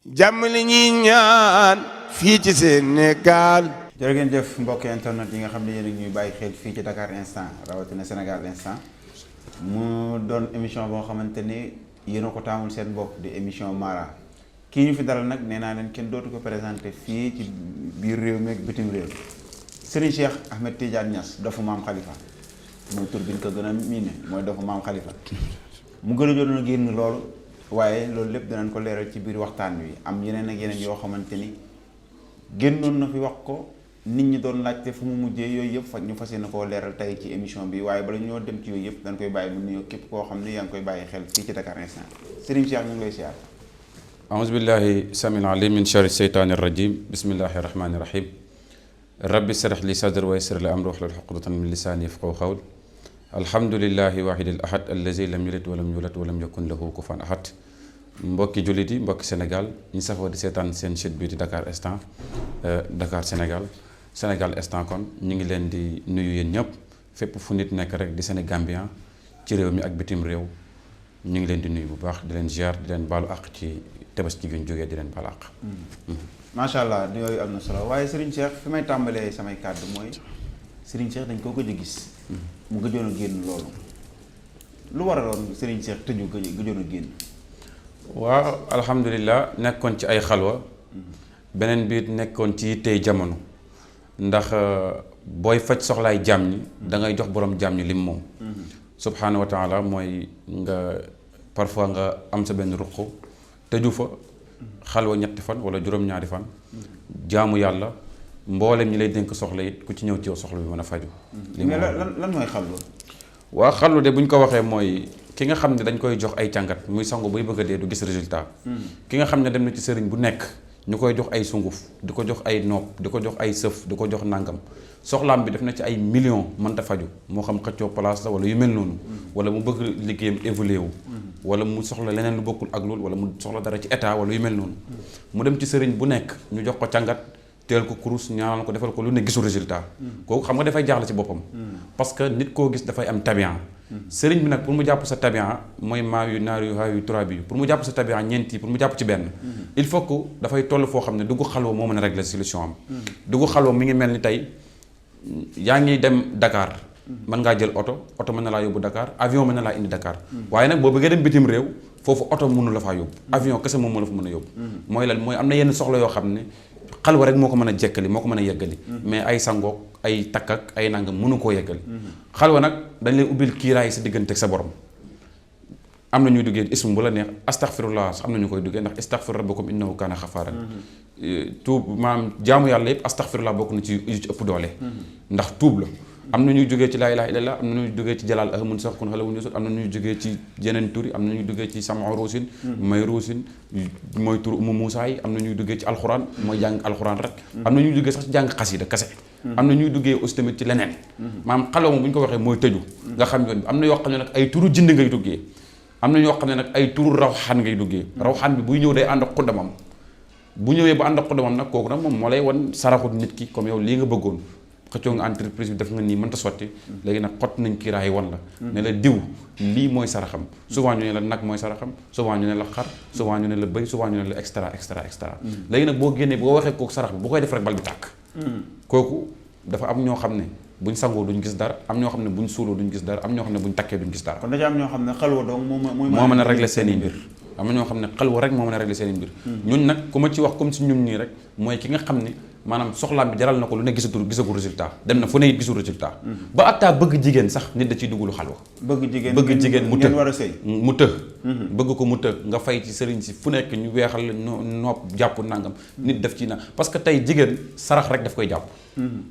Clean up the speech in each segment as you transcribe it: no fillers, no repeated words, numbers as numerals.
jàmm li ñuy ñaan fii ci Sénégal. jërë ngeen jëf mbokki internet yi nga xam ne yéen a ñuy bàyyi xel fii ci Dakar Instant rawatina Sénégal Instant mu doon émission boo xamante ni yéen a ko taamul seen bopp di émission Mara kii ñu fi dalal nag nee naa leen kenn dootu ko présenté fii ci biir réew mi ak bitim réew Serigne Cheikh Ahmed Tidiane Niass dofu maam Khalifa mooy tur bi ñu ko gën a miine mooy dofu maam Khalifa mu gën a jotoon a génn loolu waaye loolu lépp danañ ko leeral ci biir waxtaan wi am yeneen ak yeneen yoo xamante ni génnoon na fi wax ko nit ñi doon laajte fu mu mujjee yooyu yëpp ñu fas yéene koo leeral tey ci émission bi waaye bala ñoo dem ci yooyu yëpp dañ koy bàyyi mu nuyoo képp koo xam ne yaa ngi koy bàyyi xel fii ci Dakar Instant Serigne Cheikh ñu ngi lay siyaar. aouzu billahi samil alim min charri seytaani rajim bismillahi rahmani rahim rabbi shrah li sadri wa yassir li amri wahlul uqdatan min lisaani yafqahu qawl alhamdulillahi wahidil ahad allazi lam yalid walam yulad walam yakun lahu kufuwan ahad mbokki jullit yi mbokki Sénégal ñu safoo di seetaan seen site bi di Dakar Instant Dakar Sénégal Sénégal Instant kon ñu ngi leen di nuyu yéen ñëpp fépp fu nit nekk rek di Sénégambien ci réew mi ak bitim réew ñu ngi leen di nuyu bu baax di leen ziar di leen baalu àq ci Tabaski gi ñu jógee di leen baalu àq. macha allah yooyu am na solo waaye Serigne Cheikh fi may tàmbalee samay kàddu mooy Serigne Cheikh dañ koo gëj a gis. mu gëjoon a génn loolu lu waraloon Serigne Cheikh tëju gëjoon a génn. waaw alhamdulilah nekkoon ci ay xalwa beneen bi nekkoon ci tey jamono ndax booy faj soxlaay jaam ñi da ngay jox borom jaam ñi lim moom. subhaanahu wa taala mooy nga parfois nga am sa benn ruq tëju fa xalwa ñetti fan wala juróom-ñaari fan jaamu yàlla mboolem ñi lay dénk soxla it ku ci ñëw ci yow soxla bi mën a faju. mais lan mooy xalwa. waa xalwa de bu ñu ko waxee mooy ki nga xam ne dañ koy jox ay càngat muy sangu buy bëgg a dee du gis résultat. ki nga xam ne dem na ci sëriñ bu nekk ñu koy jox ay sunguf di ko jox ay nopp di ko jox ay sëf di ko jox nàngam soxlaam bi def na ci ay millions mënta faju moo xam xëccoo place la wala yu mel noonu. wala mu bëgg liggéeyam évolué wu. wala mu soxla leneen lu bokkul ak loolu wala mu soxla dara ci état wala yu mel noonu. mu dem ci sëriñ bu nekk ñu jox ko càngat teel ko kurus ñaanal ko defal ko lu ne gisul résultat. kooku xam nga dafay jaaxle ci boppam. parce que nit koo gis dafay am tabian. sëriñ bi nag pour mu jàpp sa tabian mooy maa yu naar yu haa yu trois bi pour mu jàpp sa tabian ñeenti pour mu jàpp ci benn. il faut que dafay toll foo xam ne dugg xalwa moo mën a régler solution am. dugg xalwa mi ngi mel ni tey yaa ngi dem Dakar. mën ngaa jël oto mën na laa yóbbu Dakar avion mën na laa indi Dakar. waaye nag boo bëggee dem bitim réew foofu oto mënu la faa yóbbu. avion kese moom moo la fa mën a yóbbu. mooy lan mooy am na yenn soxla yoo xam ne xalwa rek moo ko mën a jekkali moo ko mën a yeggali. mais ay sangook ay takk ak ay nangam mënu koo yeggali. xalwa nag dañ lay ubbil kiiraay sa diggante ak sa borom. am na ñuy duggee ismu bu la neex astaghfirullah am na ñu koy duggee ndax istaghfir rabbakum innahu kaana xafaaran. tuub maanaam jaamu yàlla yëpp astaghfirullah bokk na ci yu ci ëpp doole. ndax tuub la. am na ñuy jógee ci laa ilaaha illallah am na ñuy jógee ci jalaal ahamun sax kun xala wuñu sut am na ñuy jógee ci yeneen tur yi am na ñuy jógee ci sama ruusin may ruusin mooy tur umu Muusaa yi am na ñuy jógee ci alxuraan mooy jàng alxuraan rek am na ñuy jógee sax ci jàng xasida kase am na ñuy duggee aussi tamit ci leneen maanaam xalwa moom bu ñu ko waxee mooy tëju nga xam yoon bi am na yoo xam ne nag ay turu jind ngay duggee am na ñoo xam ne nag ay turu rawxaan ngay duggee rawxaan bi buy ñëw day ànd ak xuddamam bu ñëwee ba ànd ak xuddamam nag kooku nag moom moo lay wan saraxut nit ki comme yow lii nga bëggoon xëccoo nga entreprise bi def nga nii mënta sotti léegi nag xott nañ kiiraay wan la ne la diw lii mooy saraxam souvent ñu ne la nag mooy saraxam souvent ñu ne la xar souvent ñu ne la bëy souvent ñu ne la extra léegi nag boo génnee boo waxee kooku sarax bi bu koy def rek bal bi tàkk kooku dafa am ñoo xam ne buñ sangoo duñ gis dara am ñoo xam ne buñ suuloo duñ gis dara am ñoo xam ne buñ takkee duñ gis dara kon dafa am ñoo xam ne xalwa dong moo mën a régler seen i mbir am na ñoo xam ne xalwa rek moo mën a régler seen i mbir ñun nag ku ma ci wax comme si ñun nii rek mooy ki nga xam ne maanaam soxlaam bi jaral na ko lu ne gisagul résultat dem na fu ne it gisul résultat ba attaa bëgg jigéen sax nit da ciy dugg lu xalwa bëgg jigéen mu të war a sëy mu të bëgg ko mu të nga fay ci sëriñ si fu nekk ñu weexal la nopp jàpp nangam nit daf ci na parce que tey jigéen sarax rek daf koy jàpp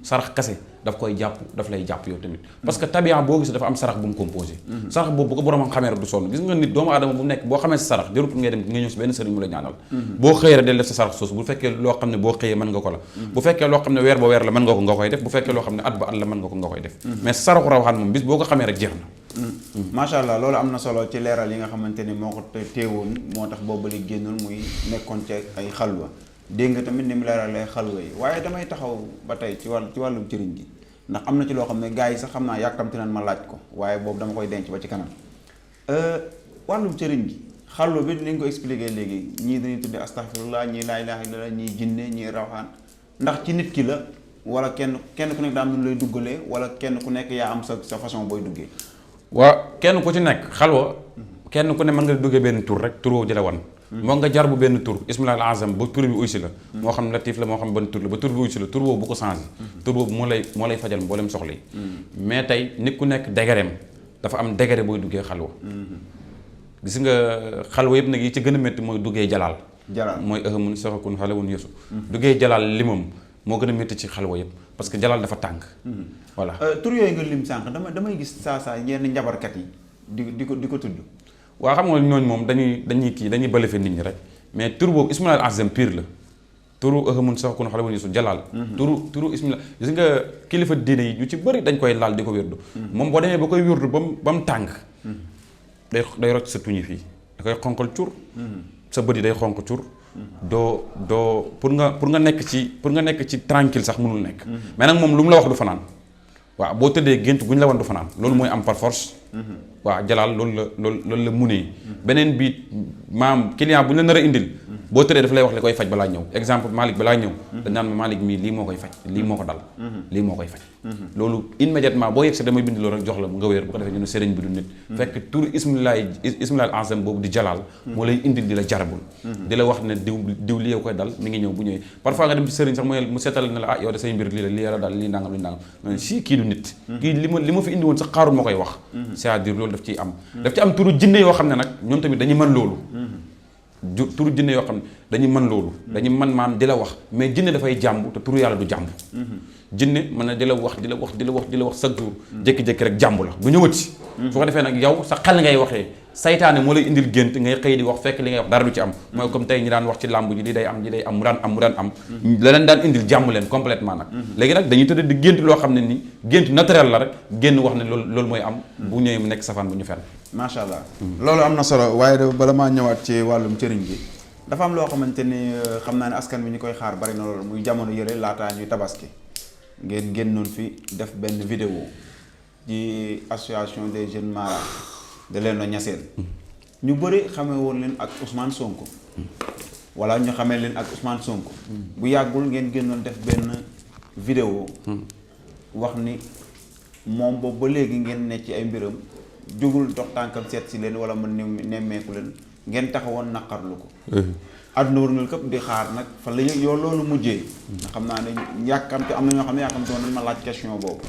sarax kase daf koy jàpp daf lay jàpp yow tamit parce que tabian boo gis dafa am sarax bu mu composé sarax boobu bu ko boromam xamee rek du sonn gis nga nit doomu aadama bu nekk boo xamee sa sarax jarut ngay dem nga ñëw si benn sëriñ mu la ñaanal boo xëyee rek del def sa sarax soosu bu fekkee loo xam ne boo xëyee mën nga ko la bu fekkee loo xam ne weer ba weer la mën nga ko nga koy def bu fekkee loo xam ne at ba at la mën nga ko nga koy def mais saraxu rawxaan moom bis boo ko xamee rek jeex na macha allah loolu am na solo ci leeral yi nga xamante ni moo ko teewoon moo tax boobu li génnul muy nekkoon ci ay xalwa dégg nga tamit ni mu leeralee xalwa yi waaye damay taxaw ba tey ci wàllum cëriñ gi ndax am na ci loo xam ne gars yi sax xam naa yàkkamti nañ ma laaj ko waaye boobu dama koy denc ba ci kanam wàllum cëriñ gi xallu bi ni nga ko expliqué léegi ñii dañuy tudde astaghfirullah ñii laa ilaaha illallah ñii jinne ñii rawxaan ndax ci nit ki la wala kenn ku nekk daa am nu lay duggalee wala kenn ku nekk yaa am sa façon booy duggee. waa kenn ku ci nekk xalwa kenn ku ne mën nga duggee benn tur rek tur woowu jële wan moo nga jar bu benn tur ismillah al azam ba tur bi uysi la moo xam latif la moo xam ban tur la ba tur bi uysi la tur boobu bu ko changé tur boobu moo lay fajal mboolem soxla yi mais tey nit ku nekk degereem dafa am degere booy duggee xalwa gis nga xalwa yëpp nag yi ci gën a métti mooy duggee jalaal mooy ahamun saxakun xalawun yesu duggee jalaal limam moo gën a métti ci xalwa yëpp parce que jalaal dafa tàng voilà tur yooyu nga lim sànq damay gis saa yenn njabarkat yi di ko tudd. waaw xam nga ñooñu moom dañuy bëlefe nit ñi rek mais tur boobu ismillah al azam pire la turu ahamun saxakun xalawun yesu jalaal turu ismillah gis nga kilifa diine yi ñu ci bëri dañ koy laal di ko wérdu moom boo demee ba koy wérdu ba mu tàng day rocc sa tuñi fii da koy xonqal cur sa bët yi day xonq cur doo pour nga nekk ci tranquille sax mënul nekk mais nag moom lu mu la wax du fanaan waaw boo tëddee gént gu ñu la wan du fanaan loolu mooy am par force waaw jalaal loolu la munee beneen bi maam client bu ñu la nar a indil boo tëddee daf lay wax li koy faj balaa ñëw exemple Malick balaa ñëw dañ naan ma Malick mii lii moo koy faj lii moo ko dal lii moo koy faj loolu immédiatement boo yegsee damay bind loolu rek jox la nga wéer bu ko defee ñu ne sëriñ bi du nit fekk tur ismillah al azam boobu di jalaal moo lay indil di la jarabul di la wax ne diw li yow koy dal mi ngi ñëw bu ñëwee parfois nga dem ci sëriñ sax mu seetal ne la ah yow de say mbir lii la lii la dal lii nangam lii nangam si kii du nit kii li ma fi indi woon sax xaarul moo koy wax c'est-à-dire loolu daf ci am turu jinne yoo xam ne nag ñoom tamit dañuy mën loolu turu jinne yoo xam ne dañuy mën loolu dañuy mën maam di la wax mais jinne dafay jàmb te turu yàlla du jàmb jinne mën na di la wax chaque jour jékki-jékki rek jàmb la du ñëwati su ko defee nag yow sa xel ngay waxee saytaane moo lay indil gént ngay xëy di wax fekk li ngay wax dara du ci am mooy comme tey ñi daan wax ci làmb ji li day am mu daan am la leen daan indil jàmm leen complètement nag léegi nag dañuy tëdd di gént loo xam ne ni gént naturel la rek génn wax ne loolu mooy am bu ñëwee mu nekk safaan bu ñu fenn macha allah loolu am na solo waaye bala maa ñëwaat ci wàllum cëriñ bi dafa am loo xamante ni xam naa ne askan bi ñu koy xaar bari na loolu muy jamono yële laataa ñuy tabaski ngeen génnoon fi def benn vidéo ci association des jeunes mara de Léona Niassène ñu bëri xamee woon leen ak Ousmane Sonko wala ñu xamee leen ak Ousmane Sonko bu yàggul ngeen génnoon def benn vidéo wax ni moom boobu ba léegi ngeen ne ci ay mbiram jógul dox tànkam seet si leen wala mën nemmeeku leen ngeen taxawoon naqarlu ko àdduna wërngal këpp di xaar nag fan la yow loolu mujjee nga xam naa ne yàkkamte am na ñoo xam ne yàkkamte woon nañ ma laaj question boobu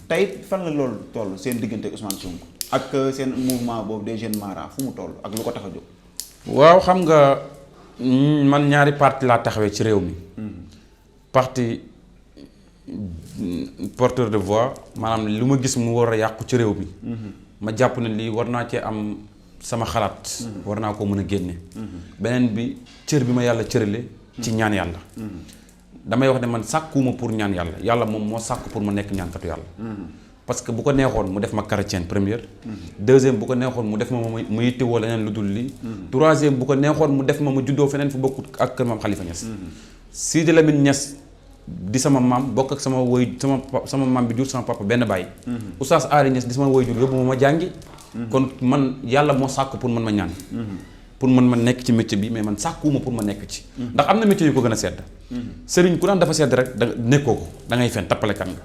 tey fan la loolu toll seen diggante ak Ousmane Sonko ak seen mouvement boobu des jeunes mara fu mu toll ak lu ko tax a jóg waaw xam nga man ñaari parti laa taxawee ci réew mi parti porteur de voix maanaam lu ma gis mu war a yàqu ci réew mi ma jàpp ne lii war naa cee am sama xalaat war naa koo mën a génne beneen bi cër bi ma yàlla cërale ci ñaan yàlla damay wax ne man sàkkuwuma pour ñaan yàlla moom moo sàkku pour ma nekk ñaankatu yàlla parce que bu ko neexoon mu def ma chrétien première deuxième bu ko neexoon mu def ma yittewoo leneen lu dul lii troisième bu ko neexoon mu def ma juddoo feneen fu bokkut ak kër maam Khalifa Niass Sidi Lamine Niass di sama maam bokk ak sama maam bi jur sama papa benn baay Oustaz Ari Niass di sama woy jur yóbbu ma jàngi kon man yàlla moo sàkk pour man ma ñaan pour man ma nekk ci métier bi mais man sàkkuwuma pour ma nekk ci ndax am na métier yu ko gën a sedd sëriñ ku naan dafa sedd rek da nekkoo ko da ngay fen tappalekat nga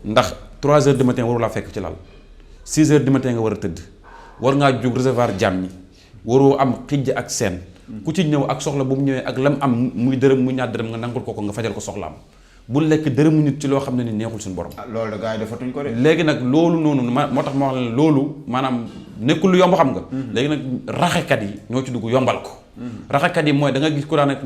ndax 3 heures du matin waru laa fekk ci lal 6 heures du matin nga war a tëdd war ngaa jóg recevoir jàmm ñi waroo am xijj ak seen ku ci ñëw ak soxla bu mu ñëwee ak lam am muy dërëm muy ñaar dërëm nga nangul ko nga fajal ko soxlaam bu lekk dërëmu nit ci loo xam ne ni neexul suñu borom. loolu da gars yi defatuñ ko de. léegi nag loolu noonu moo tax ma wax la loolu maanaam nekkul lu yomb xam nga. léegi nag raxekat yi ñoo ci dugg yombal ko. raxekat yi mooy da nga gis ku daan ak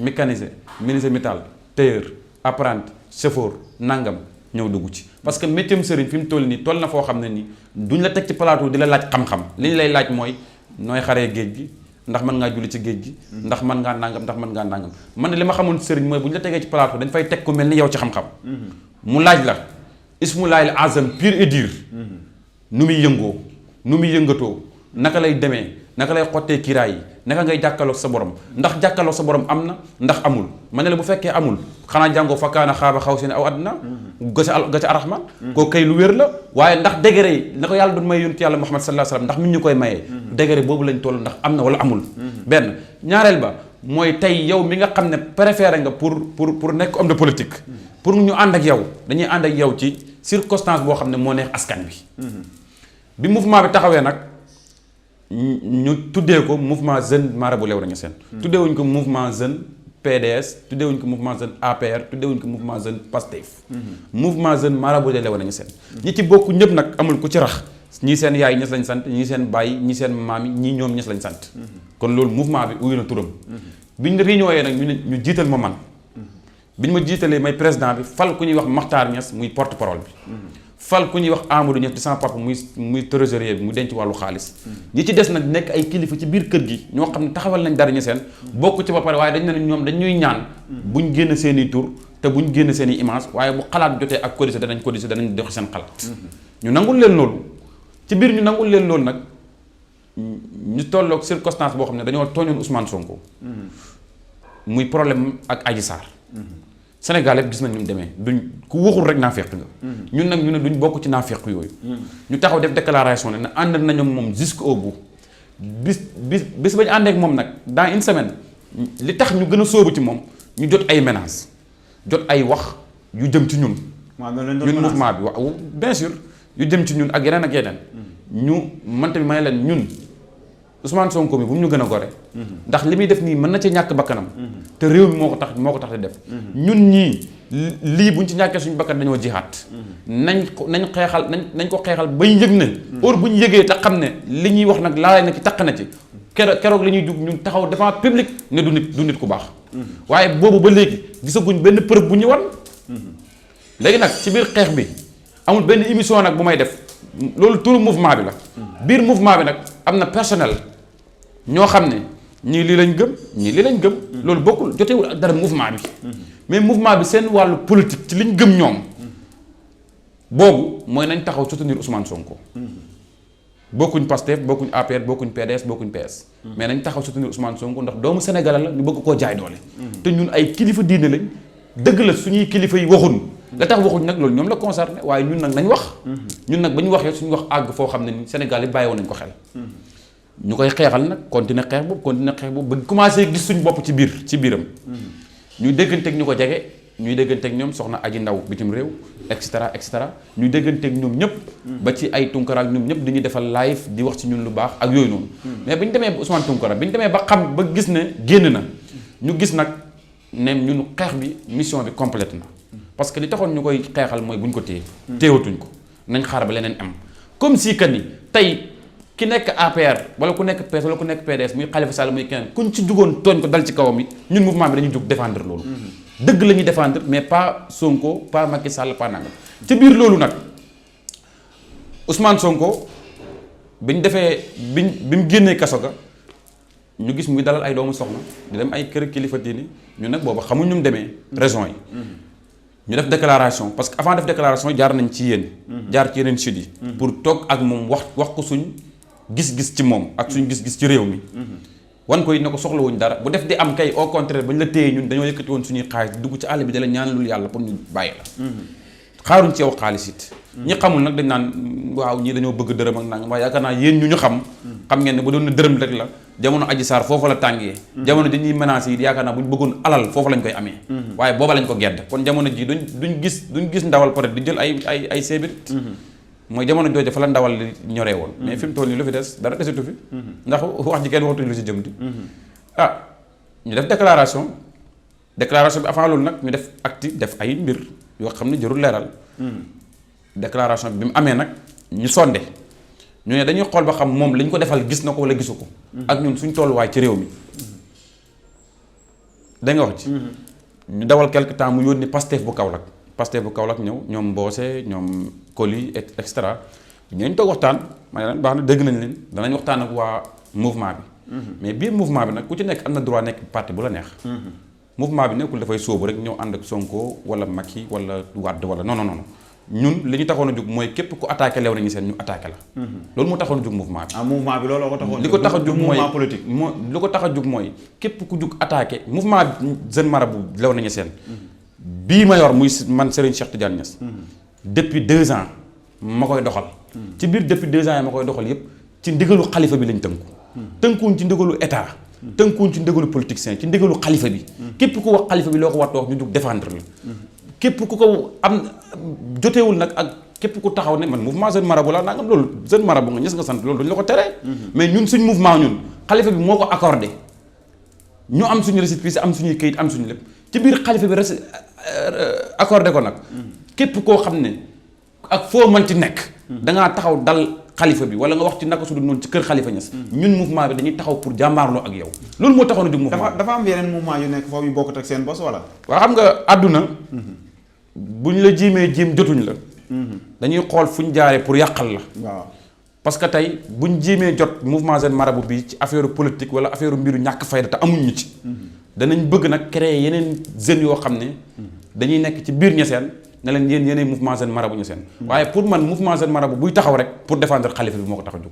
menuisier métal tailleur apprenti chauffeur nangam ñëw dugg ci. parce que métier sëriñ fi mu toll nii toll na foo xam ne nii duñ la teg ci plateau di la laaj xam-xam li ñu lay laaj mooy nooy xaree géej gi. ndax mën ngaa julli ci géej gi ndax mën ngaa nangam man ne li ma xamoon sëriñ mooy bu ñu la tegee ci plateau dañ fay teg ku mel ni yow ci xam-xam mu laaj la ismullaahil azam pur et dur nu muy yëngoo nu muy yëngatoo naka lay demee naka lay xottee kiiraay yi naka ngay jàkkaarloog sa borom ndax jàkkaarloog sa borom am na ndax amul ma ne la bu fekkee amul xanaa jàngoo fa kaana xaaba xaw si ne aw àddina ga ca arrahman koo kay lu wér la waaye ndax degré yi na ko yàlla doon may yonent yàlla Muhammad sallallahu alayhi wasallam ndax min ñu koy mayee degré boobu lañ toll ndax am na wala amul benn ñaareel ba mooy tey yow mi nga xam ne préféré nga pour nekk homme de politique pour ñu ànd ak yow dañuy ànd ak yow ci circonstance boo xam ne moo neex askan bi mouvement bi taxawee nag ñu tuddee ko mouvement jeune Marabout Léona Niassène tuddeewuñ ko mouvement jeune PDS tuddeewuñ ko mouvement jeune APR tuddeewuñ ko mouvement jeune PASTEF mouvement jeune Marabout Léona Niassène ñi ci bokk ñëpp nag amul ku ci rax ñii seen yaay Niass lañ sant ñii seen baay ñii seen maam yi ñii ñoom Niass lañ sant kon loolu mouvement bi uyu na turam biñ réunion nag ñu jiital ma man biñ ma jiitalee may président bi fal ku ñuy wax Makhtar Niass muy porte parole bi fal ku ñuy wax Amadou Niass di sama papa muy trésorier bi mu denc wàllu xaalis ñi ci des nag nekk ay kilifa ci biir kër gi ñoo xam ne taxawal nañ dara Niassène bokk ci ba pare waaye dañ ne ñoom dañ ñuy ñaan buñ génn seen i tur te buñ génn seen i image waaye bu xalaat jotee ak codice danañ dox seen xalaat ñu nangul leen loolu ci biir ñu nangul leen loolu nag ñu tolloog circonstance boo xam ne dañoo tooñoon Ousmane Sonko muy problème ak Adji Sarr Sénégal yëpp gis nañ ñu mu demee duñ ku waxul rek naafeq nga ñun nag ñu ne duñ bokk ci naafeq yooyu ñu taxaw def déclaration ne ànd nañu moom jusqu'au bout bis bañ àndeek moom nag dans une semaine li tax ñu gën a sóobu ci moom ñu jot ay menaces jot ay wax yu jëm ci ñun ñun mouvement bi waaw bien sûr yu jëm ci ñun ak yeneen ak yeneen ñu man tamit ma ne leen ñun Ousmane Sonko mi bu mu ñu gën a gore ndax li muy def nii mën na ci ñàkk bakkanam te réew mi moo ko tax di def ñun ñii lii buñ ci ñàkkee suñu bakkan dañoo jihaat nañ ko xeexal bañ yëg ne heure bu ñu yëgee te xam ne li ñuy wax nag laalaay na ci taq na ci keroog la ñuy jug ñun taxaw devant public ne du nit ku baax waaye boobu ba léegi gisaguñ benn preuve bu ñu wan léegi nag ci biir xeex bi amul benn émission nag bu may def loolu turu mouvement bi la biir mouvement bi nag am na personnel ñoo xam ne ñii lii lañ gëm loolu bokkul jotewul ak dara mouvement bi mais mouvement bi seen wàllu politique ci liñ gëm ñoom boobu mooy nañ taxaw soutenir Ousmane Sonko bokkuñ Pastef bokkuñ APR bokkuñ PDS bokkuñ PS mais nañ taxaw soutenir Ousmane Sonko ndax doomu Sénégal la ñu bëgg koo jaay doole te ñun ay kilifa diine lañ dëgg la suñuy kilifa yi waxuñ la tax waxuñ nag loolu ñoom la concerné waaye ñun nag nañ wax ñun nag ba ñu waxee suñu wax àgg foo xam ne ni Sénégal yi bàyyi woon nañ ko xel ñu koy xeexal nag continuer xeex boobu ba commencé gis suñu bopp ci biiram ñuy dégganteeg ñu ko jege ñuy dégganteeg ñoom soxna Aji Ndaw bitim réew et cetera ñuy dégganteeg ñoom ñëpp ba ci ay Tunkara ak ñoom ñëpp dañuy defal live di wax ci ñun lu baax ak yooyu noonu mais bi ñu demee ba Ousmane Tunkara bi ñu demee ba xam ba gis ne génn na ñu gis nag ne ñun xeex bi mission bi complète na parce que li taxoon ñu koy xeexal mooy bu ñu ko téewatuñ ko nañ xaar ba leneen am comme si que ni tey ki nekk APR wala ku nekk PS wala ku nekk PDS muy Khalifa Sall muy keneen kuñ ci jugoon tooñ ko dal ci kawam it ñun mouvement bi dañuy jóg défendre loolu dëgg la ñuy défendre mais pas Sonko pas Macky Sall pas nangam ci biir loolu nag Ousmane Sonko bi mu génnee kaso ga ñu gis muy dalal ay doomu soxna di dem ay kër kilifa diini ñu nag booba xamuñ ñu mu demee raison yi ñu def déclaration parce que avant def déclaration jaar nañ ci yéen jaar ci yeneen sud yi pour toog ak moom wax ko suñ gis-gis ci moom ak suñ gis-gis ci réew mi wan ko it ne ko soxlawuñ dara bu def di am kay au contraire bañ la téye ñun dañoo yëkkati woon suñuy xaalis dugg ci àll bi da la ñaanalul yàlla pour ñu bàyyi la xaaruñ ci yow xaalis it ñi xamul nag dañ naan waaw ñii dañoo bëgg dërëm ak nangam waaye yaakaar naa yéen ñu xam ngeen ne bu doon ne dërëm rek la jamono Adji Sarr foofu la tàngee jamono dañuy menacé yi yaakaar naa bu ñu bëggoon alal foofu lañ koy amee waaye booba lañ ko gedd kon jamono ji duñ gis ndawal peut être di jël ay séebit mooy jamono jooju fa la ndawal li ñoree woon mais fi mu toll nii lu fi des dara desitu fi ndax wax ji kenn waxtuñ lu si jëm di ñu def déclaration bi avant loolu nag ñu def acte def ay mbir yoo xam ne jarul leeral déclaration bi mu amee nag ñu sonde ñu ne dañuy xool ba xam moom lañ ko defal gis na ko wala gisu ko ak ñun suñ tolluwaay ci réew mi da nga wax ci ñu dawal quelque temps mu yónni Pastef bu Kaolack ñëw ñoom Mboose ñoom Koli et cetera ñooñu toog waxtaan ma ne leen baax na dégg nañ leen danañ waxtaan ak waa mouvement bi mais biir mouvement bi nag ku ci nekk am na droit nekk parti bu la neex mouvement bi nekkul dafay sóobu rek ñëw ànd ak Sonko wala Macky wala Wade wala non ñun li ñu taxoon a jóg mooy képp ku attaqué Léona Niassène ñu attaqué la. loolu moo taxoon a jóg mouvement bi. mouvement bi looloo ko taxoon. li ko tax a jóg mooy mouvement politique. li ko tax a jóg mooy képp ku jóg attaqué mouvement jeune marabout Léona Niassène bii ma yor muy man Serigne Cheikh Tidiane Niass. depuis 2 ans ma koy doxal. ci biir depuis 2 ans yi ma koy doxal yépp ci ndigalu xalifa bi lañ tënku. tënkuwuñ ci ndigalu état. tënkuwuñ ci ndigalu politicien ci ndigalu xalifa bi. képp ku wax xalifa bi loo ko war a wax ñu jóg défendre la. képp ku ko am joteewul nag ak képp ku taxaw ne man mouvement jeune marabout la nangam loolu jeune marabout nga ñes nga sant loolu dañu la ko teree. mais ñun suñ mouvement ñun xalifa bi moo ko accordé ñu am suñu récépissé am suñuy kayit am suñu lépp ci biir xalifa bi accordé ko nag. képp koo xam ne ak foo mën ci nekk. da ngaa taxaw dal xalifa bi wala nga wax ci naka su dul noonu ci kër xalifa Niass. ñun mouvement bi dañuy taxaw pour jàmmaarloo ak yow. loolu moo taxoon a jóg mouvement dafa am yeneen mouvement yu nekk foofu yu bokkut ak seen bos wala. waaw xam nga àdduna. buñ la jiimee jiim jotuñ la. dañuy xool fuñ jaaree pour yàqal la. waaw parce que tey buñ jiimee jot mouvement jeune marabout bi ci affaire politique wala affaire mbiru ñàkk fayda te amuñ ñu ci. danañ bëgg nag créer yeneen jeunes yoo xam ne. dañuy nekk ci biir Niassène ne leen yéen yéenay mouvement jeune marabout Niassène. waaye pour man mouvement jeune marabout buy taxaw rek pour défendre xalifa bi moo ko tax a jóg.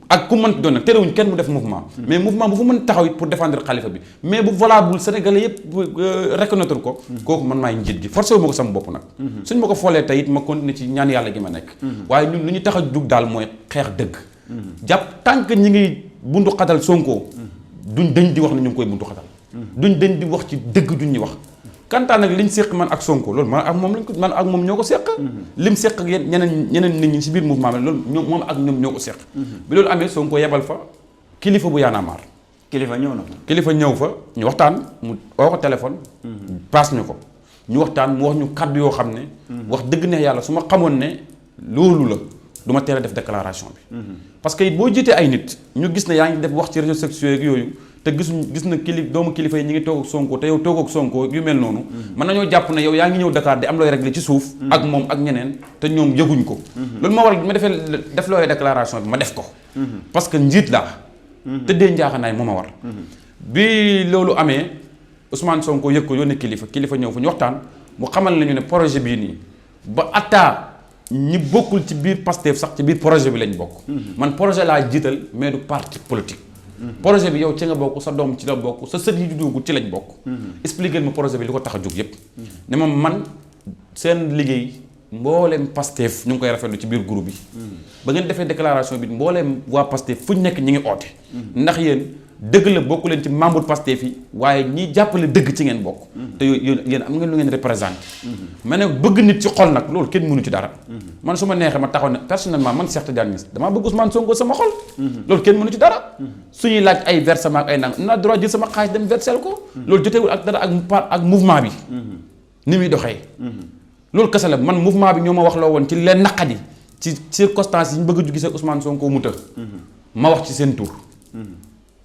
ak ku mënti doon nag terewuñ kenn mu def mouvement. mais mouvement bu fa mën taxaw it pour défendre xalifa bi mais bu valable Sénégalais yëpp reconnaître ko. kooku man maay njiit gi forcé wu ma ko sama bopp nag. suñ ma ko foolee tey it ma continuer ci ñaan yàlla gi ma nekk. waaye ñun lu ñu tax a jug daal mooy xeex dëgg. jàpp tant que ñi ngi bundu xatal Sonko. duñ dañ di wax ne ñu ngi koy bundu xatal. duñ dañ di wax ci dëgg duñ ñu wax. kantaan nag liñ séq man ak Sonko loolu man ak moom lañ ko man ak moom ñoo ko séq. lim séq ak ñeneen nit ñi si biir mouvement bi loolu ñoom moom ak ñoom ñoo ko séq. bi loolu amee Sonko yebal fa kilifa bu Y'en a marre. kilifa ñëw na fa. kilifa ñëw fa ñu waxtaan mu woo ko téléphone. paas ñu ko ñu waxtaan mu wax ñu kàddu yoo xam ne. wax dëgg ne yàlla su ma xamoon ne loolu la du ma teel a def déclaration bi. parce que boo jiitee ay nit ñu gis ne yaa ngi def wax ci réseaux sociaux yeeg yooyu. te gis na doomu kilifa yi ñi ngi toog ak Sonko te yow toog ak Sonko yu mel noonu. mën nañoo jàpp ne yow yaa ngi ñëw Dakar di am looy réglé ci suuf. ak moom ak ñeneen te ñoom yëguñ ko. loolu moo waral bi ma def looy déclaration bi ma def ko. parce que njiit laa. tëddee njaaxanaay moo ma war. bi loolu amee Ousmane Sonko yëg ko yónnee kilifa ñëw fa ñu waxtaan mu xamal nañu ne projet bii nii ba atta ñi bokkul ci biir Pastef sax ci biir projet bi lañ bokk. man projet laa jiital mais du parti politique. projet bi yow ci nga bokk sa doom ci la bokk sa sët yi juddu ci lañ bokk. expliquer ma projet bi li ko tax a jóg yépp ne ma man seen liggéey mbooleem Pastef ñu ngi koy rafetlu ci biir groupe bi. ba ngeen defee déclaration bi mbooleem waa Pastef fu ñu nekk ñi ngi oote. ndax yéen dëgg la bokku leen ci membre Pastef yi waaye ñi jàppale dëgg ci ngeen bokk. te yéen am ngeen lu ngeen représenté. ma ne bëgg nit ci xol nag loolu kenn mënu ci dara. man su ma neexee ma taxaw ne personnellement man Cheikh Tidiane Niass damaa bëgg Ousmane Sonko sama xol. loolu kenn mënu ci dara. suñuy laaj ay versement ak ay nang naa droit jël sama xaalis dem versel ko. loolu jotewul ak dara ak mouvement bi. ni muy doxee. loolu kese la man mouvement bi ñoo ma wax loo woon ci leen naqadi ci circonstances yi ñu bëgg a gisee Ousmane Sonko mu të. ma wax ci seen tur.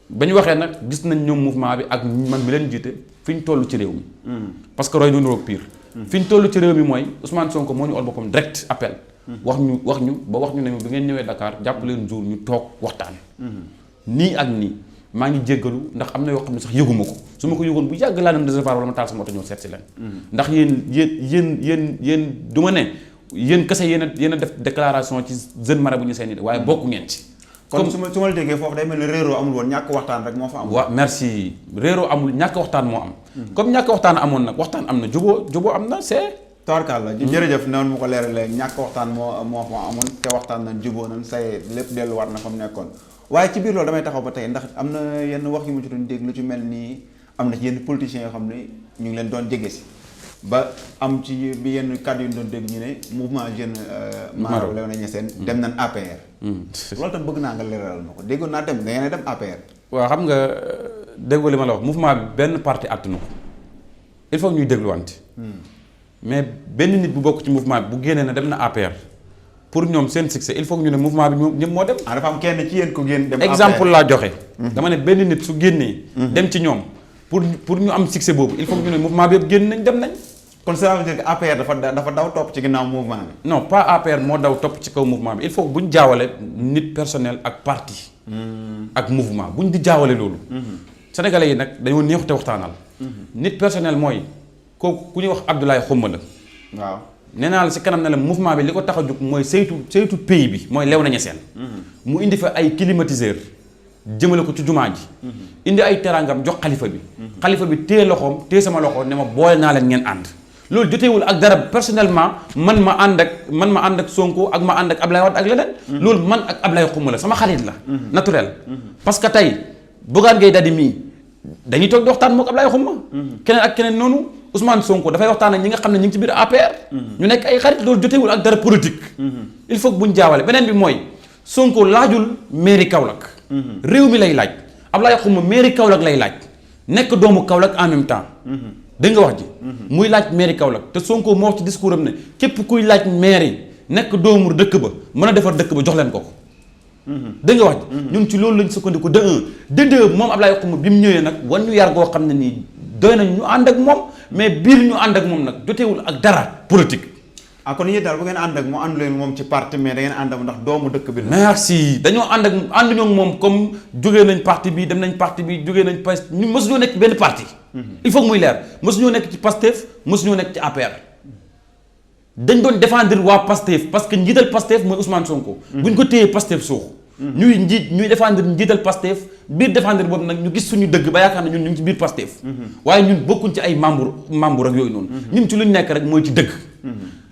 ba ñu waxee nag gis nañ ñoom mouvement bi ak man mi leen jiite fi ñu toll ci réew mi. parce que roy nu niroog pire. fi ñu toll ci réew mi mooy Ousmane Sonko moo ñu ol boppam direct appel. wax ñu ne bi ngeen ñëwee Dakar jàpp leen jour ñu toog waxtaan. nii ak nii maa ngi jéggalu ndax am na yoo xam ne sax yëguma ko su ma ko yëgoon bu yàgg laa dem réservoir wala ma taal sama oto ñëw seet si leen. ndax yéen du ma ne yéen kese yéen a def déclaration ci jeune marabout Niassène yi waaye bokku ngeen ci. kon su ma la déggee foofu day mel ni réeroo amul woon ñàkk waxtaan rek moo fa am. waaw merci réeroo amul ñàkk waxtaan moo am. comme ñàkk waxtaan amoon nag waxtaan am na juboo am na c'est. tawarkaal la jërëjëf noonu mu ko leeralee ñàkk waxtaan moo fa amoon te waxtaan nañ juboo nañ say lépp delluwaat na fa mu nekkoon waaye ci biir loolu damay taxaw ba tey ndax am na yenn wax yu ma ci doon dégg lu ci mel nii am na ci yenn politiciens yoo xam ne ñu ngi leen doon jege si ba am ci bi yenn kàddu yu ñu doon dégg ñu ne mouvement jeune Marabout Léona Niassène dem nañ APR. loolu tam bëgg naa nga leeralal ma ko déggoon naa dem da ngeen dem APR. waaw xam nga déggoo li ma la wax mouvement bi benn parti attanu ko il faut ñuy dégluwante. mais benn nit bu bokk ci mouvement bi bu génnee na dem na APR pour ñoom seen succès il faut ñu ne mouvement bi ñëpp moo dem. dafa am kenn ci yéen ko génn dem APR exemple laa joxe. dama ne benn nit su génnee. dem ci ñoom pour ñu am succès boobu il faut ñu ne mouvement bi yëpp génn nañ dem nañ. kon ça veut dire que APR dafa daw topp ci ginnaaw mouvement bi. non pas APR moo daw topp ci kaw mouvement bi il faut bu ñu jaawale nit personnel ak parti. ak mouvement bu ñu di jaawale loolu. sénégalais yi nag dañoo neexute waxtaanal. nit personnel mooy kooku ku ñuy wax Abdoulaye Xuma la. waaw nee naa la si kanam ne la mouvement bi li ko tax a jóg mooy saytu pays bi mooy lew nañu seen. mu indi fa ay climatiseur jëmale ko ci jumaa ji. indi ay teraangam jox xalifa bi. xalifa bi téye loxoom téye sama loxo ne ma boole naa leen ngeen ànd. loolu jotewul ak dara personnellement man ma ànd ak Sonko ak ma ànd ak Ablaye Wade ak leneen. loolu man ak Ablaye Xuma la sama xarit la. naturel parce que tey Bougane Gueye Dany mii dañuy toog di waxtaan mook Ablaye Xuma. keneen ak keneen noonu Ousmane Sonko dafay waxtaan ak ñi nga xam ne ñu ngi ci biir APR. ñu nekk ay xarit loolu jotewul ak dara politique. il faut que buñ jaawale beneen bi mooy Sonko laajul mairie Kaolack. réew mi lay laaj Ablaye Xuma mairie Kaolack lay laaj nekk doomu Kaolack en même temps. dégg nga wax ji. muy laaj mairie Kaolack te Sonko moo wax ci discours am ne képp kuy laaj mairie nekk doomu dëkk ba mën a defar dëkk ba jox leen ko. dégg nga wax ji. ñun ci loolu lañ sukkandiku de un de deux moom Ablaye Xuma bi mu ñëwee nag wan ñu yar goo xam ne nii doy nañ ñu ànd ak moom mais biir ñu ànd ak moom nag jotewul ak dara politique. ah kon yéen daal bu ngeen ànd ak mu àndu leen moom ci parti mais da ngeen ànd ak ndax doomu dëkk bi la. merci dañoo ànd ñoo moom comme jógee nañ parti bi dem nañ parti bi jógee nañ Pastef ñu mësuñoo nekk benn parti. il faut que muy leer mësuñoo nekk ci Pastef mësuñoo nekk ci APR. dañ doon défendre waa Pastef parce que njiital Pastef mooy Ousmane Sonko. buñ ko téyee Pastef suux. ñuy défendre njiital Pastef biir défendre boobu nag ñu gis suñu dëgg ba yaakaar na ñun ñu ngi ci biir Pastef. waaye ñun bokkuñ ci ay membre ak yooyu noonu. ñun ci luñ nekk rek mooy ci dëgg.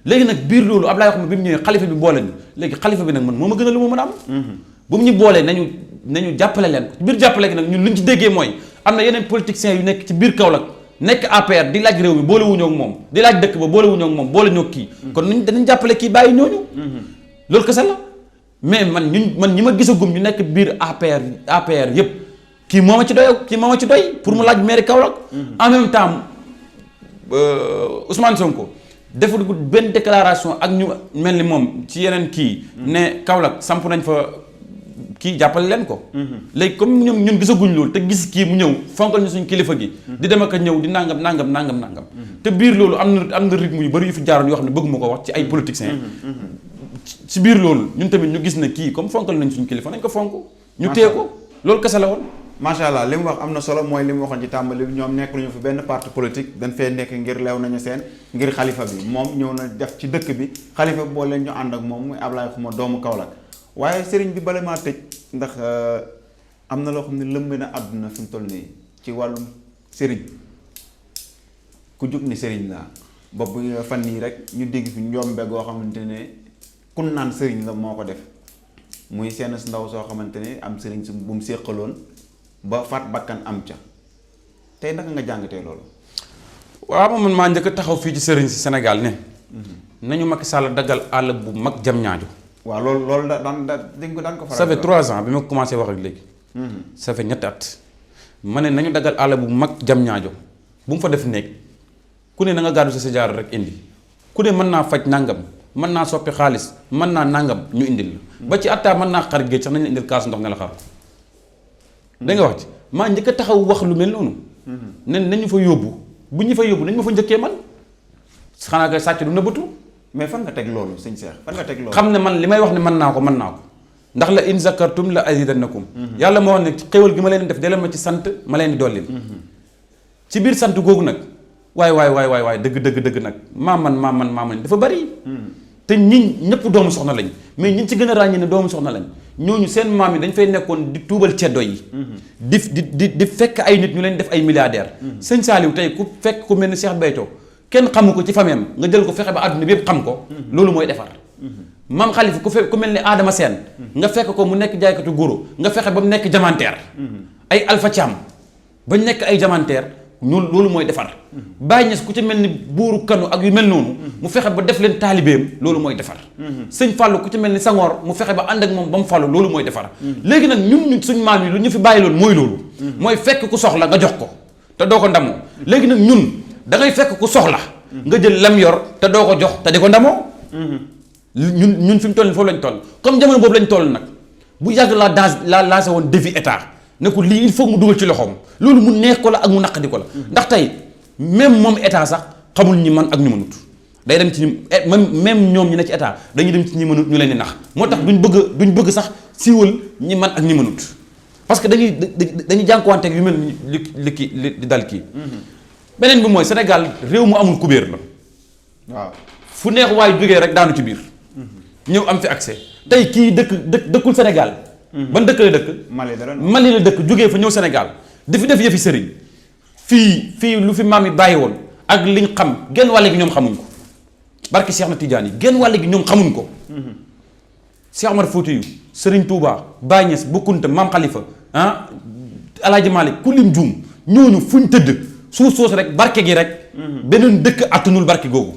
léegi nag biir loolu Ablaye Xuma bi mu ñëwee xalifa bi boole ñu léegi xalifa bi nag man moo ma gën a lu ma mën a am. bu mu ñu boolee nañu jàppale leen ko ci biir jàppale gi nag ñun luñ ci déggee mooy am na yeneen politiciens yu nekk ci biir Kaolack nekk APR di laaj réew mi boole wuñoo ak moom di laaj dëkk ba boole wuñoo ak moom boole ñoo kii. kon danañ jàppale kii bàyyi ñooñu. loolu kese la mais man ñi ma gisagum ñu nekk biir APR yëpp kii moo ma ci doy pour mu laaj mairie Kaolack. en même temps Ousmane Sonko. deful benn déclaration ak ñu mel ni moom ci yeneen kii. ne Kaolack samp nañ fa kii jàppale leen ko. léegi comme ñun gisaguñ loolu te gis kii mu ñëw fonkal ñu suñ kilifa gi. di dem ak a ñëw di nangam. te biir loolu am na rythme yu bari yu fi jaaroon yoo xam ne bëgguma ko wax ci ay politiciens. ci biir loolu ñun tamit ñu gis ne kii comme fonkal nañ suñ kilifa nañ ko fonk. ñu téye ko loolu kese la woon. macha allah li mu wax am na solo mooy li mu waxoon ci tàmbali ñoom nekk nañu fi benn parti politique dañ fee nekk ngir leew nañu seen ngir xalifa bi moom ñëw na def ci dëkk bi xalifa bi boo leen ñu ànd ak moom muy Ablaye Xuma doomu Kaolack waaye sëriñ bi bala maa tëj ndax am na loo xam ne lëmb na àdduna fi mu toll nii ci wàllum sëriñ ku jug ni sëriñ laa bopp fan yii rek ñu dégg fi njombe goo xamante ne kun naan sëriñ la moo ko def muy seen ndaw soo xamante ne am sëriñ su bu mu séqaloon ba faat bakkan am ca tey naka nga jàngatee loolu. waaw man maa njëkk a taxaw fii ci sëriñ si Sénégal ne. nañu Macky Sall daggal àll bu mag jam ñaajo. waaw loolu daan ko faral. ça fait 3 ans bi ma commencé wax ak léegi. ça fait ñetti at. ma ne nañu daggal àll bu mag jam ñaajo bu mu fa def néeg ku ne na nga gàddu sa jaar rek indi ku ne mën naa faj nangam mën naa soppi xaalis mën naa nangam ñu indil la. ba ci attaa mën naa xar géej sax nañu la indil kaasu ndox ne la xar. da nga wax ci maa njëkk a taxaw wax lu mel noonu. ne nañu fa yóbbu bu ñu fa yóbbu nañu ma fa njëkkee man xanaa kay sàcc du nëbbatu. mais fan nga teg loolu sëñ Cheikh fan nga teg loolu. xam ne man li may wax ne mën naa ko ndax la in zakartum la azidannakum. yàlla moo wax ne xéwal gi ma leen def delloo ma ci sant ma leen di dollil. ci biir sant googu nag waay dëgg nag maa man dafa bari. te ñëpp doomu soxna lañ mais ñi ci gën a ràññee ne doomu soxna lañ ñooñu seen maam yi dañ fay nekkoon di tuubal ceddo yi. di fekk ay nit ñu leen def ay milliardaires. sëñ Saliou tey ku fekk ku mel ni Cheikh Béthio kenn xamu ko ci famille nga jël ko fexe ba àdduna bi yëpp xam ko. loolu mooy defar. maam Khalifa ku mel ni Adama Sène nga fekk ko mu nekk jaaykatu góoro nga fexe ba mu nekk diamantaire. ay Alpha Thiam ba nekk ay diamantaire ñun loolu mooy defar. Baye Niass ku ci mel ni buuru kanu ak yu mel noonu. mu fexe ba def leen taalibeem loolu mooy defar. sëñ Fallou ku ci mel ni Senghor mu fexe ba ànd ak moom ba mu fallu loolu mooy defar. léegi nag ñun suñ maam yi lu ñu fi bàyyi loolu mooy loolu. mooy fekk ku soxla nga jox ko te doo ko ndamoo. léegi nag ñun da ngay fekk ku soxla. nga jël lam yor te doo ko jox te di ko ndamoo. ñun fi mu toll nii foofu lañ toll comme jamono boobu lañ toll nag bu yàgg laa lancé woon défi état. ne ko lii il faut mu dugal ci loxoom loolu mu neex ko la ak mu naqadi ko la. ndax tey même moom état sax xamul ñi man ak ñu mënut day dem ci même ñoom ñi ne ci état dañuy dem ci ñi mënut ñu leen di nax moo tax duñ bëgg sax siiwal ñi man ak ñi mënut parce que dañuy jànkuwanteeg yu mel ni li dal kii. beneen bi mooy Sénégal réew mu amul kubéer la. waaw fu neex waay jógee rek daanu ci biir ñëw am fi accès tey kii dëkkul Sénégal ban dëkk la dëkk Mali la dëkk jógee fa ñëw Sénégal di fi def yëfi sëriñ fii lu fi maam yi bàyyi woon ak liñ xam genn wàll gi ñoom xamuñ ko barki Cheikh na Tidiane yi genn wàll gi ñoom xamuñ ko Cheikh Omar Foutiyou Serigne Touba Baye Niass Bokkunta Maam Khalifa Alaaji Malick ku lim juum ñooñu fuñ tëdd suuf soos rek barke gi rek beneen dëkk attanul barke googu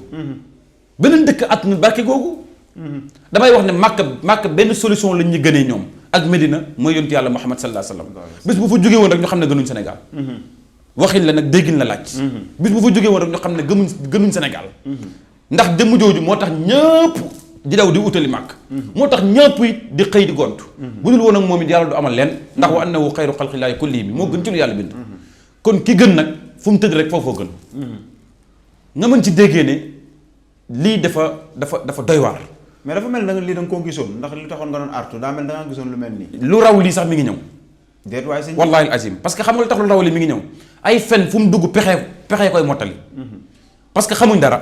damay wax ne màkk benn solution lañ ñu gënee ñoom ak Medina mooy yontu yàlla Muhammad sallallahu alayhi wa sallam bis bu fa jógee woon rek ñu xam ne gënuñ Sénégal waxin la nag déggin la laaj bis bu fa jógee woon rek ñu xam ne gënuñ Sénégal ndax jëmm jooju moo tax ñëpp di daw di utali màkk moo tax ñëpp it di xëy di gont bu dul woon ak moom it yàlla du amal leen ndax wa annahu xayru xalqillaahi kullihim moo gën ci lu yàlla bind kon ki gën nag fu mu tëdd rek foofoo gën nga mën ci déggee ne lii dafa doy waar mais dafa mel na lii da nga koo gisoon ndax li taxoon nga doon artu daa mel da nga gisoon lu mel nii lu raw lii sax mi ngi ñëw déet waaye sëñ wallaahi azim parce que xam nga lu tax lu raw lii mi ngi ñëw ay fen fu mu dugg pexe koy mottali parce que xamuñ dara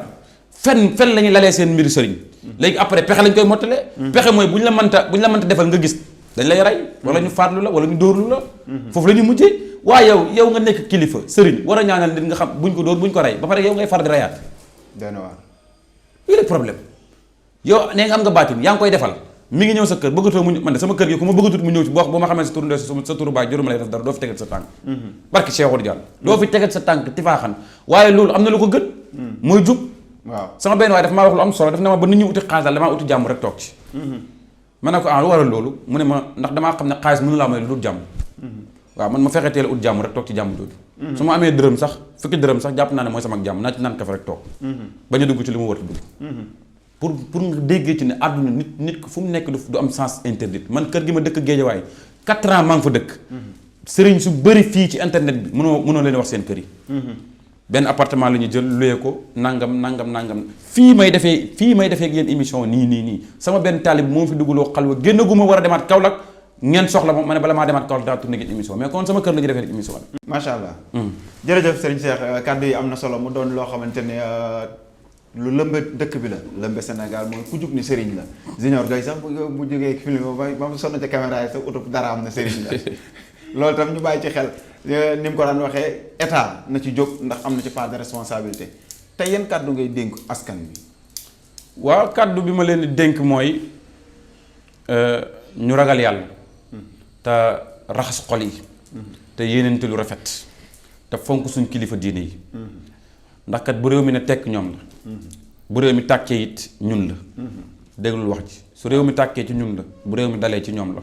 fen la ñuy lalee seen mbiru sëriñ léegi après pexe lañ koy mottalee pexe mooy bu ñu la mënta defal nga gis dañ lay rey wala ñu faatlu la wala ñu dóorlu la foofu la ñu mujjee waaye yow nga nekk kilifa sëriñ war a ñaanal nit nga xam buñ ko dóor buñ ko rey ba pare yow ngay far di reyaat dana waar lii rek problème yow nee nga am nga baatin yaa ngi koy defal mi ngi ñëw sa kër bëggatoo mu man de sama kër gi ku ma bëggatut mu ñëw ci boo ma xamee sa turu ndey sa turu baay juróom lay def dara doo fi tegal sa tànk barki Cheikhul Dial doo fi tegal sa tànk tifaaxan waaye loolu am na lu ko gën mooy jub waaw sama benn waaye daf maa wax lu am solo daf ne ma ba nit ñi uti xaalis daal damaa uti jàmm rek toog ci ma ne ko lu waral loolu mu ne ma ndax damaa xam ne xaalis mënu laa may lu dul jàmm waaw man ma fexe teel a ut jàmm rek toog ci jàmm jooju su ma amee dërëm sax fukki dërëm sax jàpp naa ne mooy sama jàmm naa ci naan kafe rek toog bañ a dugg ci li mu war a dugg pour nga déggee ci ne àdduna nit fu mu nekk du am sens interdit man kër gi ma dëkk Géejawaay 4 ans maa ngi fa dëkk sëriñ su bëri fii ci internet bi mënoo leen wax seen kër yi benn appartement la ñu jël loué ko nangam fii may defee ak yéen émission nii sama benn taalib moo fi duggaloo xalwa génnaguma war a demaat Kaolack ngeen soxla moom ma ne bala maa demaat Kaolack daa tourné ngeen émission mais kon sama kër la ñu defee émission bi. macha allah. jërëjëf Serigne Cheikh kàddu yi am na solo mu doon loo xamante ne lu lëmbe dëkk bi la lëmbe Sénégal mooy ku jug ni Serigne la Junior Gueye sax bu jógee film ba mu sonn ca caméra yi sax utub dara am na Serigne la loolu tam ñu bàyyi ci xel ni mu ko daan waxee état na ci jóg ndax am na ci part de responsabilité te yan kàddu ngay dénk askan bi. waaw kàddu bi ma leen di dénk mooy ñu ragal yàlla te raxas xol yi te yéenante lu rafet te fonk suñ kilifa diine yi ndax kat bu réew mi ne tekk ñoom la bu réew mi tàkkee it ñun la déglul wax ji su réew mi tàkkee ci ñun la bu réew mi dalee ci ñoom la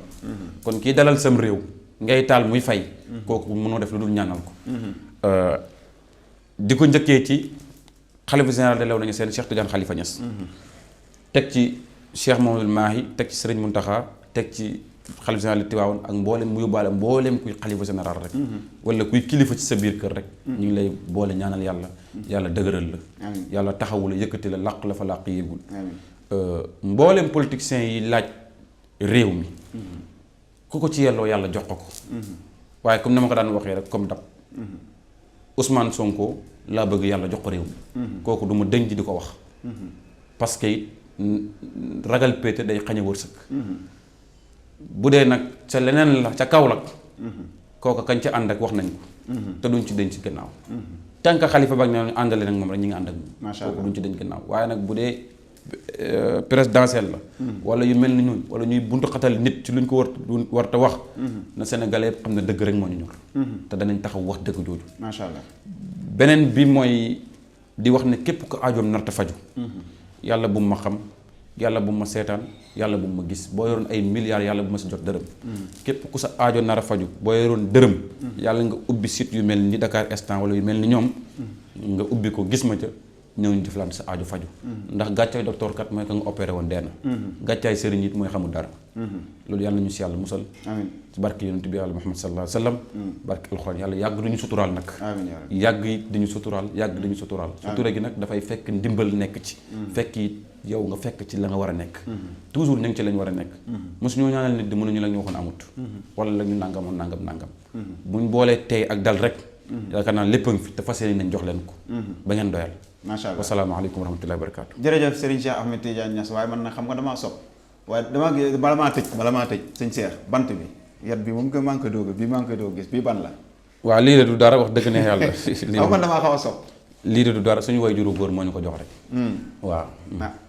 kon kii dalal sam réew ngay taal muy fay kooku mënoo def lu dul ñaanal ko di ko njëkkee ci xalifa général de Léona Niassène Cheikh Tidiane Khalifa Niass teg ci Cheikh Mamadou Mahi teg ci Serigne Mountakha teg ci xalifa général Tivaouane ak mboolem mu yóbbaale mboolem kuy xalifa général rek wala kuy kilifa ci sa biir kër rek ñu ngi lay boole ñaanal yàlla dëgëral la yàlla taxawu la yëkkati la làq la fa làq yéegul mboolem politiciens yi laaj réew mi ku ko ci yelloo yàlla jox ko waaye comme ni ma ko daan waxee rek comme dab Ousmane Sonko laa bëgg yàlla jox ko réew mi kooku du ma denc di ko wax parce que it ragal péete day xañ a wërsëg bu dee nag ca leneen la ca kaw la kooka kañ ca ànd ak wax nañ ko te duñ ci denc gannaaw tant que xalifa bag ne àndale nag moom rek ñi ngi ànd ak moom kooku duñ ci denc gannaaw waaye nag bu dee présidentielle la wala yu mel ni ñun wala ñuy buntu xatal nit ci luñ ko war te wax na sénégalais yëpp xam ne dëgg rek moo ñu ñor te danañ taxaw wax dëgg jooju macha allah beneen bi mooy di wax ne képp ko aajoom narta faju yàlla bu ma xam yàlla bu ma seetaan yàlla bu ma gis boo yoroon ay milliards yàlla bu ma si jot dërëm képp ku sa aajo nar a faju boo yoroon dërëm yàlla nga ubbi site yu mel ni Dakar Instant wala yu mel ni ñoom nga ubbi ko gis ma ca ñëw ñu jëflante sa aajo faju ndax gàccaay docteur kat mooy ka nga opéré woon dee na gàccaay sëriñ it mooy xamul dara loolu yàlla nañu si yàlla musal amiin ci barke yonent bi yàlla Muhammad sallallahu alayhi wa sallam barke alxuraan yàlla yàgg duñu suturaal nag yàgg it dañu suturaal sutura gi nag dafay fekk ndimbal nekk ci fekk it yow nga fekk ci la nga war a nekk toujours ñu ngi ci lañ war a nekk mosu ñoo ñaanal nit di mënuñu la ñu waxoon amut wala la ñu nangam buñ boolee tey ak dal rek yaakaar naa lépp a ngi fi te fas yéene nañ jox leen ko. ba ngeen doyal. macha allah wasalaamaaleykum wa rahmatullahi wa barakaatu. jërëjëf Serigne Cheikh Ahmed Tidiane Niass waaye man nag xam nga damaa sopp waaye bala maa tëj sëñ Cheikh bant bi yat bi moom maa ngi koy doog bii maa ngi koy doog gis bii ban la. waaw lii de du dara wax dëgg neex yàlla. lii man damaa xaw a sopp. lii de du dara suñu way juru góor moo ñu ko jox rek. waaw.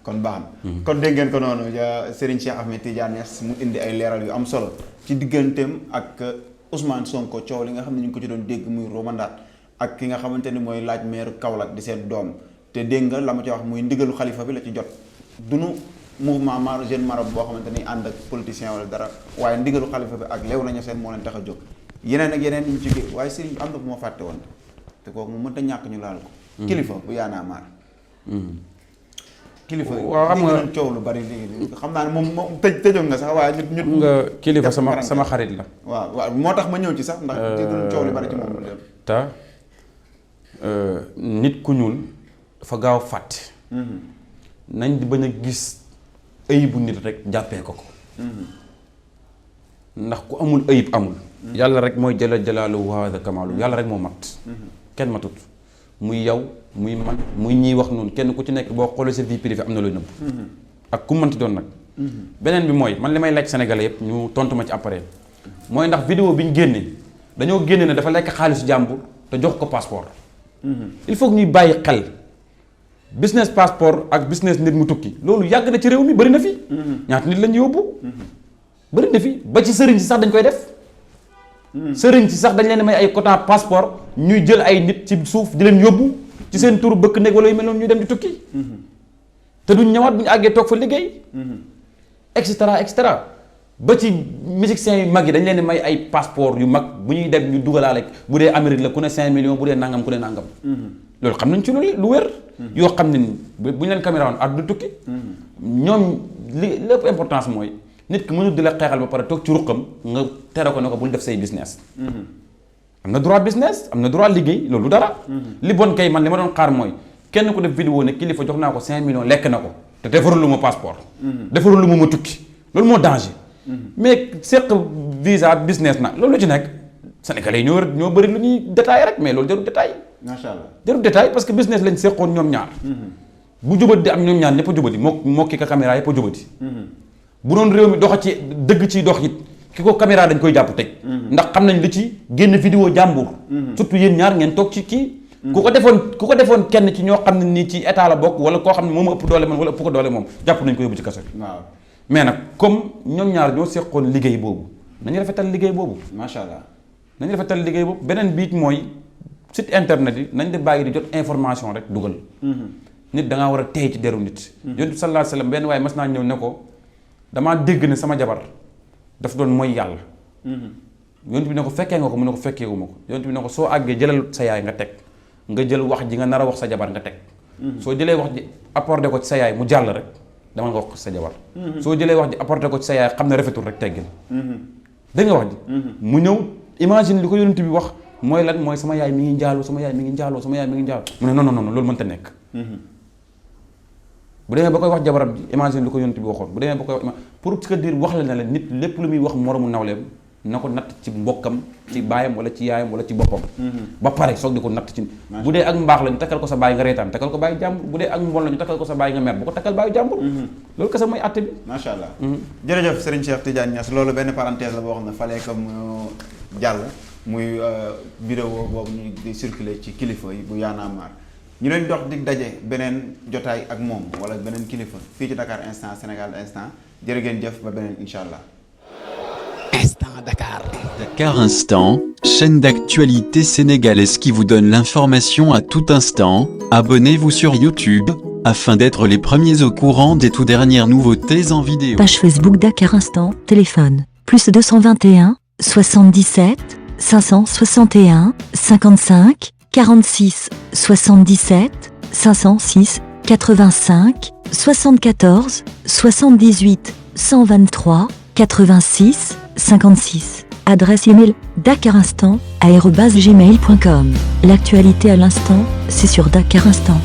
kon baax na. kon dégg ngeen ko noonu Serigne Cheikh Ahmed Tidiane Niass mu indi ay leeral yu am solo ci digganteem ak Ousmane Sonko coow li nga xam ne ñu ngi ko ci doon dégg muy romandaat ak ki nga xamante ni mooy laaj maire Kaolack di seen doom te dégg nga la ma ci wax muy ndigalu xalifa bi la ci jot dunu mouvement Maro jeune marabout boo xamante ni ànd ak politicien wala dara waaye ndigalu xalifa bi ak lew nañu seen moo leen tax a jóg yeneen ak yeneen ñu ci gé waaye Serigne am na bu ma fàtte woon te kooku mu mënta ñàkk ñu laal ko kilifa bu yaanaa maar kilifa waaw xam nga coow lu bari léegi xam naa ne moom tëjoon nga sax waaye ñu nga kilifa sama xarit la. waaw moo tax ma ñëw ci sax ndax coow lu bari ci moom te nit ku ñuul dafa gaaw fàtte. nañ di bañ a gis ayibu nit rek jàppee ko. ndax ku amul ayib amul. yàlla rek mooy jëla jalaalu wa hada kamaalu yàlla rek moo mat. kenn matut muy yow muy man muy ñiy wax noonu kenn ku ci nekk boo xoolee sa vie privée am na looy nëbb. ak ku mënti doon nag. beneen bi mooy man li may laaj sénégalais yëpp ñu tontu ma ci après mooy ndax vidéo bi ñu génne dañoo génne ne dafa lekk xaalisu jàmbur te jox ko passeport. il faut que ñuy bàyyi xel business passeport ak business nit mu tukki loolu yàgg na ci réew mi bëri na fi. ñaata nit lañ yóbbu. bëri na fi ba ci sëriñ si sax dañ koy def. sëriñ si sax dañ leen may ay quota passeport ñuy jël ay nit ci suuf di leen yóbbu ci seen turu bëkk néeg wala yu mel noonu ñuy dem di tukki. te duñ ñëwaat bu ñu àggee toog fa liggéey. et cetera et cetera ba ci musiciens yu mag yi dañ leen may ay passeport yu mag bu ñuy dem ñu dugalaale bu dee Amérique la ku ne 5 millions bu dee nangam ku ne nangam. loolu xam nañ ci lu wér. yoo xam ne bu ñu leen caméra woon at du tukki. ñoom li lépp importance mooy. nit ki mënul di la xeexal ba pare toog ci ruqam nga tere ko ne ko bul def say business. am na droit business am na droit liggéey loolu dara. li bon kay man li ma doon xaar mooy kenn ku def vidéo ne kilifa jox naa ko 5 millions lekk na ko te defarul lu ma passeport. defarul lu ma tukki loolu moo danger. mais seq visa business na loolu ci nekk sénégalais yi ñoo bëri lu ñuy détaillé rek mais loolu jarul détail. macha allah jarul détail parce que business lañ seqoon ñoom ñaar. bu jubati di am ñoom ñaar ñëpp a jubati moo ki ka caméra yëpp a jubati. bu doon réew mi doxa ci dëgg ciy dox it ki ko caméra dañ koy jàpp tëj. ndax xam nañ li ci génn vidéo jàmbur. surtout yéen ñaar ngeen toog ci kii. ku ko defoon kenn ci ñoo xam ne nii ci état la bokk wala koo xam ne moom ëpp doole man wala ëpp ko doole moom jàpp nañ ko yóbbu ci kaso bi. waaw mais nag comme ñoom ñaar ñoo seqoon liggéey boobu nañu rafetal liggéey boobu. macha allah nañu rafetal liggéey boobu beneen biit mooy site internet yi nañ di bàyyi di jot information rek dugal. nit da ngaa war a tey ci deru nit. Yonent bi sallallahu alayhi wasallam benn waaye mas naa ñëw ne ko damaa dégg ne sama jabar daf doon mooy yàlla. Yonent bi ne ko fekkee nga ko mu ne ko fekkeewu ma ko Yonent bi ne ko soo àggee jëlal sa yaay nga teg nga jël wax ji nga nar a wax sa jabar nga teg. soo jëlee wax ji apporté ko ci sa yaay mu jàll rek dama nga wax ko sa jabar. soo jëlee wax ji apporté ko ci sa yaay xam ne rafetul rek teggin. dégg nga wax ji. mu ñëw imagine li ko Yonent bi wax mooy lan mooy sama yaay mi ngi njaaloo sama yaay mi ngi njaaloo sama yaay mi ngi njaaloo mu ne non non non loolu mënta nekk. bu demee ba koy wax jabaram ji imagine li ko Yonent bi waxoon bu demee ba koy wax pour te dire wax la ne la nit lépp lu muy wax moromu nawleem na ko natt ci mbokkam ci baayam wala ci yaayam wala ci boppam. ba pare soog di ko natt ci. bu dee ak mbaax la ñu takkal ko sa baay nga reetaan takkal ko baayu jàmbur bu dee ak mbon la ñu takkal ko sa baay nga mer bu ko takkal baayu jàmbur. loolu kese mooy àtte bi. macha allah. jërëjëf Serigne Cheikh Tidiane Niass loolu benn parenthèse la boo xam ne fallait que mu jàll muy vidéo boobu ñu di circuler ci kilifa yi bu Y'en a marre ñu leen dox dig daje beneen jotaay ak moom wala beneen kilifa fii ci Dakar Instant Sénégal Instant jërë ngeen jëf ba beneen incha allah. Instant Dakar. Dakar Instant, chaîne d'actualité sénégalaise qui vous donne l'information à tout instant. Abonnez-vous sur YouTube afin d'être les premiers au courant des toutes dernières nouveautés en vidéo. Page Facebook Dakar Instant, téléphone, plus 221, 77, 561, 55, 46, 77, 506, 85, 74, 78, 123, 86, 56. Adresse email dakarinstant@gmail.com. L'actualité à l'instant, c'est sur Dakar Instant.